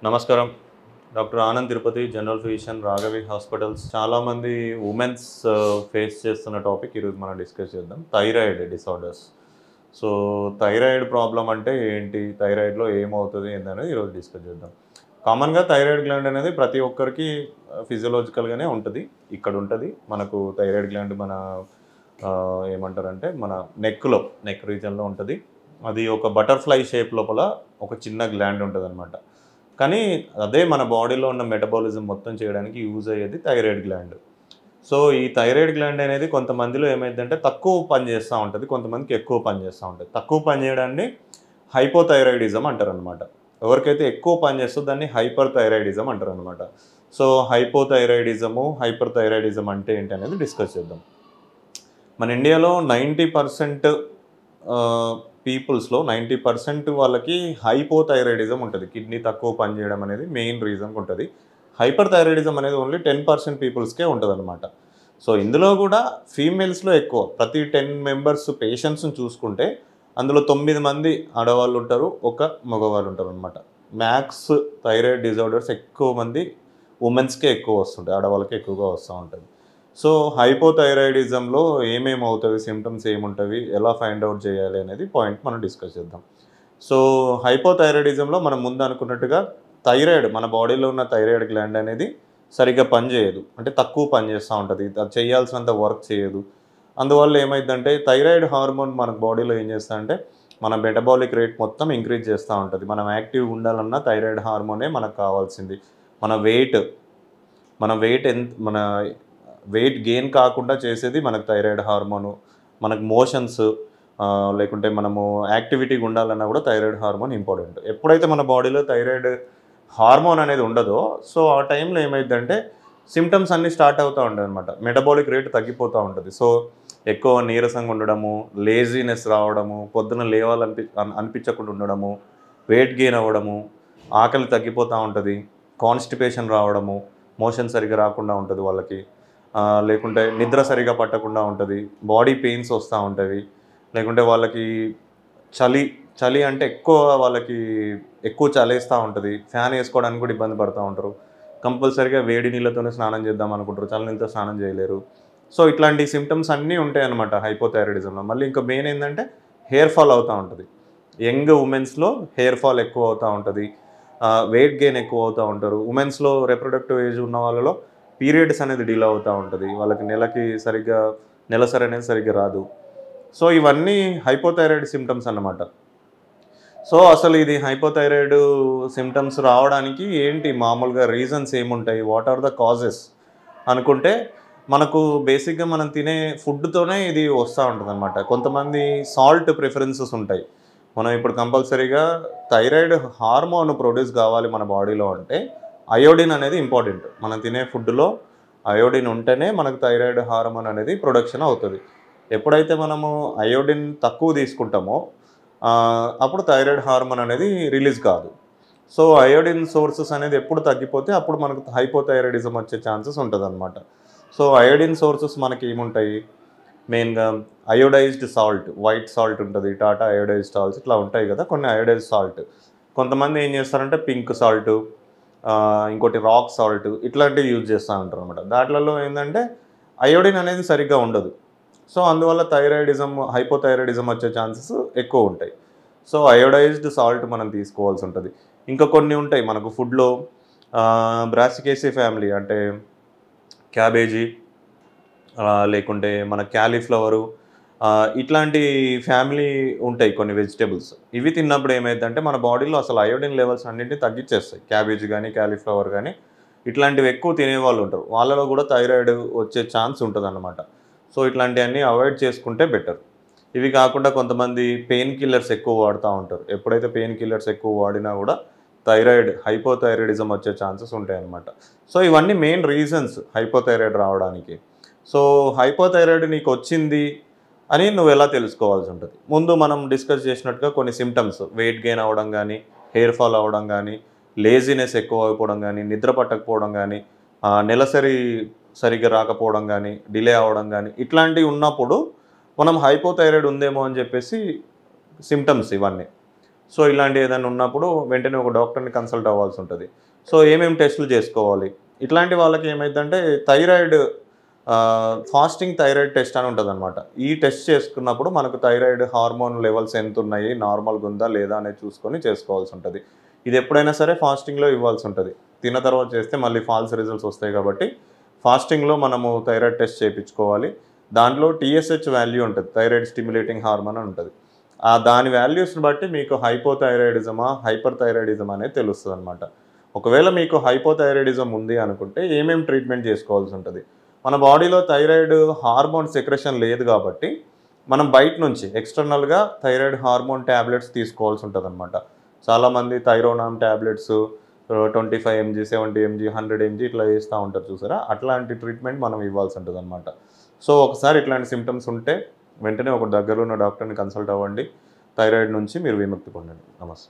నమస్కారం. Doctor Anand Tirupati, general physician, Raghavi hospitals. చాలామంది women's face చేస్తున్న టాపిక్ ఈరోజు మనం డిస్కస్ చేద్దాం. Thyroid disorders. So thyroid problem అంటే ఏంటి, థైరాయిడ్లో ఏమవుతుంది ఏంటనేది ఈరోజు డిస్కస్ చేద్దాం. కామన్గా థైరాయిడ్ గ్లాండ్ అనేది ప్రతి ఒక్కరికి ఫిజియోలాజికల్గానే ఉంటుంది. ఇక్కడ ఉంటుంది మనకు థైరాయిడ్ గ్లాండ్ మన ఏమంటారంటే మన నెక్ రీజన్లో ఉంటుంది. అది ఒక బటర్ఫ్లై షేప్ లోపల ఒక చిన్న గ్లాండ్ ఉంటుంది అనమాట. కానీ అదే మన బాడీలో ఉన్న మెటబాలిజం మొత్తం చేయడానికి యూజ్ అయ్యేది థైరాయిడ్ గ్లాండ్. సో ఈ థైరాయిడ్ గ్లాండ్ అనేది కొంతమందిలో ఏమైందంటే తక్కువ పని చేస్తూ ఉంటుంది, కొంతమందికి ఎక్కువ పని చేస్తూ ఉంటుంది. తక్కువ పని చేయడాన్ని హైపోథైరాయిడిజం అంటారు అనమాట. ఎవరికైతే ఎక్కువ పని చేస్తుందో దాన్ని హైపర్ థైరాయిడిజం అంటారు అనమాట. సో హైపర్ థైరాయిడిజం అంటే ఏంటి అనేది డిస్కస్ చేద్దాం. మన ఇండియాలో 90% పీపుల్స్లో 90% వాళ్ళకి హైపోథైరాయిడిజం ఉంటుంది. కిడ్నీ తక్కువ పనిచేయడం అనేది మెయిన్ రీజన్ ఉంటుంది. హైపర్ థైరాయిడిజం అనేది ఓన్లీ 10% పీపుల్స్కే ఉంటుంది అనమాట. సో ఇందులో కూడా ఫీమేల్స్లో ఎక్కువ. ప్రతి 10 మెంబర్స్ పేషెంట్స్ని చూసుకుంటే అందులో 9 మంది ఆడవాళ్ళు ఉంటారు, ఒక మగవాళ్ళు ఉంటారు అనమాట. మ్యాక్స్ థైరాయిడ్ డిజార్డర్స్ ఎక్కువ మంది ఉమెన్స్కే ఎక్కువ వస్తుంటాయి, ఆడవాళ్ళకి ఎక్కువగా వస్తూ ఉంటుంది. సో హైపోథైరాయిడిజంలో ఏమేమి అవుతుంది, సిమ్టమ్స్ ఏముంటుంది, ఎలా ఫైండ్ అవుట్ చేయాలి అనేది పాయింట్ మనం డిస్కస్ చేద్దాం. సో హైపోథైరాయిడిజంలో మనం ముందు అనుకున్నట్టుగా థైరాయిడ్, మన బాడీలో ఉన్న థైరాయిడ్ గ్లాండ్ అనేది సరిగ్గా పనిచేయదు, అంటే తక్కువ పని చేస్తూ ఉంటుంది, అది చేయాల్సినంత వర్క్ చేయదు. అందువల్ల ఏమైందంటే థైరాయిడ్ హార్మోన్ మన బాడీలో ఏం చేస్తా అంటే మన మెటబాలిక్ రేట్ మొత్తం ఇంక్రీజ్ చేస్తూ ఉంటుంది. మనం యాక్టివ్గా ఉండాలన్నా థైరాయిడ్ హార్మోనే మనకు కావాల్సింది. మన వెయిట్ గెయిన్ కాకుండా చేసేది మనకు థైరాయిడ్ హార్మోను. మనకు మోషన్స్ లేకుంటే మనము యాక్టివిటీగా ఉండాలన్నా కూడా థైరాయిడ్ హార్మోన్ ఇంపార్టెంట్. ఎప్పుడైతే మన బాడీలో థైరాయిడ్ హార్మోన్ అనేది ఉండదో సో ఆ టైంలో ఏమైందంటే సిమ్టమ్స్ అన్నీ స్టార్ట్ అవుతూ ఉంటాయి అనమాట. మెటబాలిక్ రేట్ తగ్గిపోతూ ఉంటుంది. సో ఎక్కువ నీరసంగా ఉండడము, లేజీనెస్ రావడము, పొద్దున అనిపించకుండా ఉండడము, వెయిట్ గెయిన్ అవ్వడము, ఆకలి తగ్గిపోతూ ఉంటుంది, కాన్స్టిపేషన్ రావడము, మోషన్ సరిగ్గా రాకుండా ఉంటుంది వాళ్ళకి, లేకుంటే నిద్ర సరిగా పట్టకుండా ఉంటుంది, బాడీ పెయిన్స్ వస్తూ ఉంటాయి, లేకుంటే వాళ్ళకి చలి అంటే వాళ్ళకి ఎక్కువ చలేస్తూ ఉంటుంది, ఫ్యాన్ వేసుకోవడానికి కూడా ఇబ్బంది పడుతూ ఉంటారు. కంపల్సరీగా వేడి నీళ్ళతోనే స్నానం చేద్దాం అనుకుంటారు, చల్ల నీళ్ళతో స్నానం చేయలేరు. సో ఇట్లాంటి సిమ్టమ్స్ అన్నీ ఉంటాయి అన్నమాట హైపోథైరాయిడిజంలో. మళ్ళీ ఇంకా మెయిన్ ఏంటంటే హెయిర్ ఫాల్ అవుతూ ఉంటుంది. యంగ్ ఉమెన్స్లో హెయిర్ ఫాల్ ఎక్కువ అవుతూ ఉంటుంది, వెయిట్ గెయిన్ ఎక్కువ అవుతూ ఉంటారు. ఉమెన్స్లో రిప్రొడక్టివ్ ఏజ్ ఉన్న వాళ్ళలో పీరియడ్స్ అనేది డిలే అవుతూ ఉంటుంది, వాళ్ళకి నెలసరి అనేది సరిగ్గా రాదు. సో ఇవన్నీ హైపోథైరాయిడ్ సిమ్టమ్స్ అన్నమాట. సో అసలు ఇది హైపోథైరాయిడ్ సిమ్టమ్స్ రావడానికి ఏంటి మామూలుగా రీజన్స్ ఏముంటాయి, వాట్ ఆర్ ద కాజెస్ అనుకుంటే మనకు బేసిక్గా మనం తినే ఫుడ్తోనే ఇది వస్తూ ఉంటుంది అనమాట. కొంతమంది సాల్ట్ ప్రిఫరెన్సెస్ ఉంటాయి. మనం ఇప్పుడు కంపల్సరీగా థైరాయిడ్ హార్మోన్ ప్రొడ్యూస్ కావాలి మన బాడీలో అంటే అయోడిన్ అనేది ఇంపార్టెంట్. మనం తినే ఫుడ్లో అయోడిన్ ఉంటేనే మనకు థైరాయిడ్ హార్మోన్ అనేది ప్రొడక్షన్ అవుతుంది. ఎప్పుడైతే మనము అయోడిన్ తక్కువ తీసుకుంటామో అప్పుడు థైరాయిడ్ హార్మోన్ అనేది రిలీజ్ కాదు. సో అయోడిన్ సోర్సెస్ అనేది ఎప్పుడు తగ్గిపోతే అప్పుడు మనకు హైపోథైరాయిడిజం వచ్చే ఛాన్సెస్ ఉంటుంది అనమాట. సో అయోడిన్ సోర్సెస్ మనకి ఏముంటాయి, మెయిన్గా అయోడైజ్డ్ సాల్ట్, వైట్ సాల్ట్ ఉంటుంది, టాటా అయోడైజ్డ్ సాల్ట్స్ ఇట్లా ఉంటాయి కదా కొన్ని అయోడైజ్డ్ సాల్ట్. కొంతమంది ఏం చేస్తారంటే పింక్ సాల్ట్, ఇంకోటి రాక్ సాల్ట్ ఇట్లాంటివి యూజ్ చేస్తూ ఉంటారు అనమాట. దాంట్లో ఏంటంటే అయోడిన్ అనేది సరిగ్గా ఉండదు. సో అందువల్ల హైపోథైరాయిడిజం వచ్చే ఛాన్సెస్ ఎక్కువ ఉంటాయి. సో అయోడైజ్డ్ సాల్ట్ మనం తీసుకోవాల్సి ఉంటుంది. ఇంకా కొన్ని ఉంటాయి మనకు ఫుడ్లో, బ్రాసికేసి ఫ్యామిలీ అంటే క్యాబేజీ, లేకుంటే మన క్యాలీఫ్లవరు, ఇట్లాంటి ఫ్యామిలీ ఉంటాయి కొన్ని వెజిటేబుల్స్. ఇవి తిన్నప్పుడు ఏమైందంటే మన బాడీలో అసలు అయోడిన్ లెవెల్స్ అన్నింటినీ తగ్గించేస్తాయి. క్యాబేజీ కానీ క్యాలీఫ్లవర్ కానీ ఇట్లాంటివి ఎక్కువ తినేవాళ్ళు ఉంటారు, వాళ్ళలో కూడా థైరాయిడ్ వచ్చే ఛాన్స్ ఉంటుంది అన్నమాట. సో ఇట్లాంటివన్నీ అవాయిడ్ చేసుకుంటే బెటర్. ఇవి కాకుండా కొంతమంది పెయిన్ కిల్లర్స్ ఎక్కువ వాడుతూ ఉంటారు. ఎప్పుడైతే పెయిన్ కిల్లర్స్ ఎక్కువ వాడినా కూడా హైపోథైరాయిడిజం వచ్చే ఛాన్సెస్ ఉంటాయి అన్నమాట. సో ఇవన్నీ మెయిన్ రీజన్స్ హైపోథైరాయిడ్ రావడానికి. సో హైపోథైరాయిడ్ నీకు వచ్చింది అని నువ్వు ఎలా తెలుసుకోవాల్సి ఉంటుంది. ముందు మనం డిస్కస్ చేసినట్టుగా కొన్ని సిమ్టమ్స్, వెయిట్ గెయిన్ అవ్వడం కానీ, హెయిర్ ఫాల్ అవ్వడం కానీ, లేజినెస్ ఎక్కువ అయిపోవడం కానీ, నిద్ర పట్టకపోవడం కానీ, నెలసరి సరిగ్గా రాకపోవడం కానీ, డిలే అవ్వడం కానీ ఇట్లాంటివి ఉన్నప్పుడు మనం హైపోథైరాయిడ్ ఉందేమో అని చెప్పేసి సిమ్టమ్స్ ఇవన్నీ. సో ఇలాంటి ఏదైనా ఉన్నప్పుడు వెంటనే ఒక డాక్టర్ని కన్సల్ట్ అవ్వాల్సి ఉంటుంది. సో ఏమేమి టెస్టులు చేసుకోవాలి, ఇట్లాంటి వాళ్ళకి ఏమైందంటే థైరాయిడ్ ఫాస్టింగ్ థైరాయిడ్ టెస్ట్ అని ఉంటుందన్నమాట. ఈ టెస్ట్ చేసుకున్నప్పుడు మనకు థైరాయిడ్ హార్మోన్ లెవెల్స్ ఎంత ఉన్నాయి, నార్మల్గా ఉందా లేదా అనేది చూసుకొని చేసుకోవాల్సి ఉంటుంది. ఇది ఎప్పుడైనా సరే ఫాస్టింగ్లో ఇవ్వాల్సి ఉంటుంది. తిన్న తర్వాత చేస్తే మళ్ళీ ఫాల్స్ రిజల్ట్స్ వస్తాయి కాబట్టి ఫాస్టింగ్లో మనము థైరాయిడ్ టెస్ట్ చేయించుకోవాలి. దాంట్లో టీఎస్హెచ్ వాల్యూ ఉంటుంది, థైరాయిడ్ స్టిమ్యులేటింగ్ హార్మోన్ అని ఉంటుంది. దాని వాల్యూస్ని బట్టి మీకు హైపోథైరాయిడిజమా హైపర్ థైరాయిడిజం అనేది తెలుస్తుంది అనమాట. ఒకవేళ మీకు హైపోథైరాయిడిజం ఉంది అనుకుంటే ఏమేమి ట్రీట్మెంట్ చేసుకోవాల్సి ఉంటుంది. మన బాడీలో థైరాయిడ్ హార్మోన్ సెక్రెషన్ లేదు కాబట్టి మనం బయట నుంచి ఎక్స్టర్నల్గా థైరాయిడ్ హార్మోన్ ట్యాబ్లెట్స్ తీసుకోవాల్సి ఉంటుంది అనమాట. చాలామంది Thyronorm tablets 25 mg 70 mg 100 mg ఇట్లా వేస్తూ ఉంటారు చూసారా, అట్లాంటి ట్రీట్మెంట్ మనం ఇవ్వాల్సి ఉంటుంది అనమాట. సో ఒకసారి ఇట్లాంటి సిమ్టమ్స్ ఉంటే వెంటనే ఒక దగ్గరలో ఉన్న డాక్టర్ని కన్సల్ట్ అవ్వండి. థైరాయిడ్ నుంచి మీరు విముక్తి పొందండి. నమస్తే.